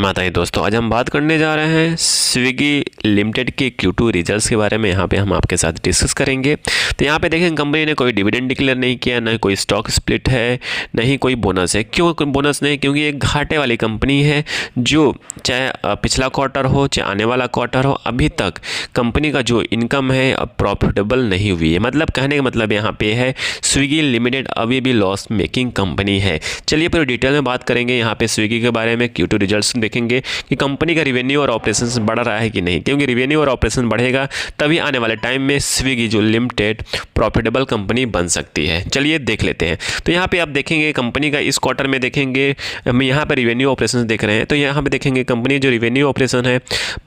माता है दोस्तों, आज हम बात करने जा रहे हैं स्विगी लिमिटेड के Q2 रिजल्ट्स के बारे में। यहाँ पे हम आपके साथ डिस्कस करेंगे। तो यहाँ पे देखें, कंपनी ने कोई डिविडेंड डिक्लेयर नहीं किया, ना कोई स्टॉक स्प्लिट है, नहीं कोई बोनस है। क्यों बोनस नहीं? क्योंकि एक घाटे वाली कंपनी है, जो चाहे पिछला क्वार्टर हो चाहे आने वाला क्वार्टर हो, अभी तक कंपनी का जो इनकम है अब प्रॉफिटेबल नहीं हुई है। मतलब कहने का मतलब यहाँ पे है स्विगी लिमिटेड अभी भी लॉस मेकिंग कंपनी है। चलिए पूरी डिटेल में बात करेंगे यहाँ पे स्विगी के बारे में। Q2 रिजल्ट्स देखेंगे कि कंपनी का रिवेन्यू और ऑपरेशंस बढ़ रहा है कि नहीं, क्योंकि रिवेन्यू और ऑपरेशन बढ़ेगा तभी आने वाले टाइम में स्विगी जो लिमिटेड प्रॉफिटेबल कंपनी बन सकती है। चलिए देख लेते हैं। तो यहाँ पे आप देखेंगे कंपनी का इस क्वार्टर में देखेंगे, हम यहाँ पे रिवेन्यू ऑपरेशन देख रहे हैं। तो यहाँ पे देखेंगे कंपनी जो रिवेन्यू ऑपरेशन है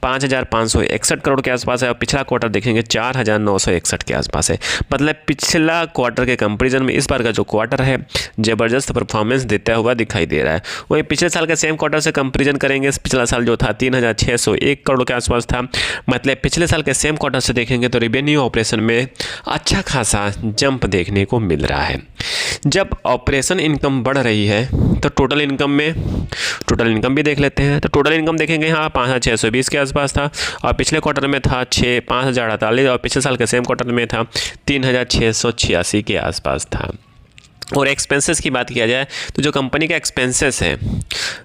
5,561 करोड़ के आसपास है, और पिछला क्वार्टर देखेंगे 4,961 के आसपास है। मतलब पिछला क्वार्टर के कंपेरिजन में इस बार का जो क्वार्टर है ज़बरदस्त परफॉर्मेंस देता हुआ दिखाई दे रहा है। वही पिछले साल के सेम क्वार्टर से कंपेरिजन करेंगे, पिछला साल जो था 3,601 करोड़ के आसपास था। मतलब पिछले साल के सेम क्वार्टर से देखेंगे तो रिवेन्यू ऑपरेशन में अच्छा खासा जंप देखने को मिल रहा है। जब ऑपरेशन इनकम बढ़ रही है तो टोटल इनकम भी देख लेते हैं। तो टोटल इनकम देखेंगे यहाँ 5,620 के आसपास था, और पिछले क्वार्टर में था 5,048, और पिछले साल के सेम क्वार्टर में था 3,686 के आसपास था। और एक्सपेंसेस की बात किया जाए तो जो कंपनी का एक्सपेंसेस है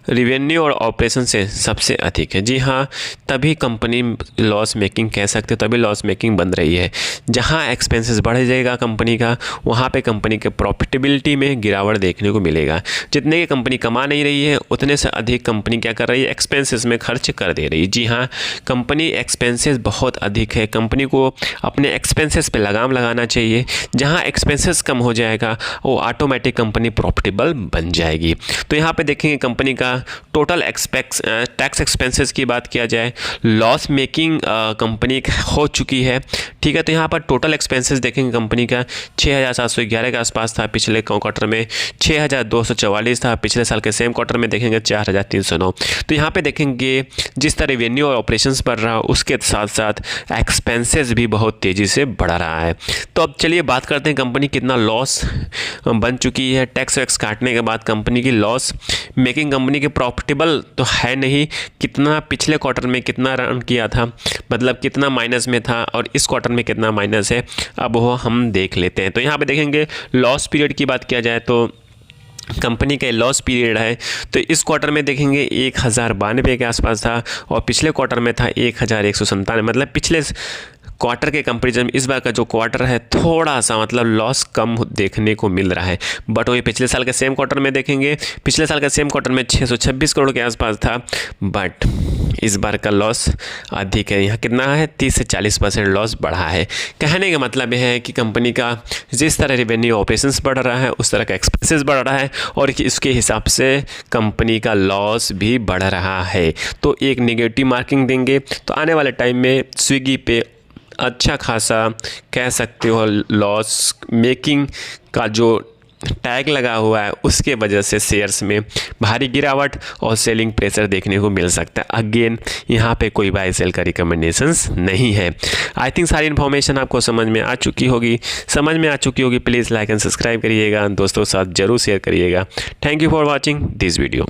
रिवेन्यू और ऑपरेशन से सबसे अधिक है। जी हाँ, तभी कंपनी लॉस मेकिंग कह सकते, तभी लॉस मेकिंग बन रही है। जहाँ एक्सपेंसेस बढ़ जाएगा कंपनी का, वहाँ पे कंपनी के प्रॉफिटेबिलिटी में गिरावट देखने को मिलेगा। जितने की कंपनी कमा नहीं रही है उतने से अधिक कंपनी क्या कर रही है, एक्सपेंसेस में खर्च कर दे रही है। जी हाँ, कंपनी एक्सपेंसेस बहुत अधिक है। कंपनी को अपने एक्सपेंसेस पे लगाम लगाना चाहिए। जहाँ एक्सपेंसेस कम हो जाएगा वो ऑटोमेटिक कंपनी प्रॉफिटेबल बन जाएगी। तो यहाँ पे देखेंगे कंपनी का टोटल टैक्स एक्सपेंसेस की बात किया जाए, लॉस मेकिंग कंपनी हो चुकी है। ठीक है, तो यहाँ पर टोटल एक्सपेंसेस देखेंगे कंपनी का 6,711 के आसपास था, पिछले क्वार्टर में 6,244 था, पिछले साल के सेम क्वार्टर में देखेंगे 4,309। तो यहाँ पे देखेंगे जिस तरह रेवेन्यू और ऑपरेशंस बढ़ रहा है उसके साथ साथ एक्सपेंसेस भी बहुत तेज़ी से बढ़ रहा है। तो अब चलिए बात करते हैं कंपनी कितना लॉस बन चुकी है। टैक्स वैक्स काटने के बाद कंपनी की लॉस मेकिंग कंपनी के प्रॉफिटेबल तो है नहीं। कितना पिछले क्वार्टर में कितना रन किया था, मतलब कितना माइनस में था, और इस क्वार्टर में कितना माइनस है, अब वो हम देख लेते हैं। तो यहाँ पे देखेंगे लॉस पीरियड की बात किया जाए तो कंपनी का लॉस पीरियड है तो इस क्वार्टर में देखेंगे 1,092 के आसपास था, और पिछले क्वार्टर में था 1,197। मतलब पिछले क्वार्टर के कंपेरिजन में इस बार का जो क्वार्टर है थोड़ा सा मतलब लॉस कम देखने को मिल रहा है। बट वही पिछले साल के सेम क्वार्टर में देखेंगे, पिछले साल के सेम क्वार्टर में 626 करोड़ के आसपास था, बट इस बार का लॉस अधिक है। यहाँ कितना है, 30 से 40% लॉस बढ़ा है। कहने का मतलब यह है कि कंपनी का जिस तरह रेवेन्यू ऑपरेशंस बढ़ रहा है उस तरह का एक्सपेंसेस बढ़ रहा है, और इसके हिसाब से कंपनी का लॉस भी बढ़ रहा है। तो एक नेगेटिव मार्किंग देंगे तो आने वाले टाइम में स्विगी पे अच्छा खासा कह सकते हो लॉस मेकिंग का जो टैग लगा हुआ है उसके वजह से शेयर्स में भारी गिरावट और सेलिंग प्रेशर देखने को मिल सकता है। अगेन यहाँ पे कोई बाय सेल का रिकमेंडेशंस नहीं है। आई थिंक सारी इन्फॉर्मेशन आपको समझ में आ चुकी होगी। प्लीज़ लाइक एंड सब्सक्राइब करिएगा, दोस्तों के साथ जरूर शेयर करिएगा। Thank you for watching this video.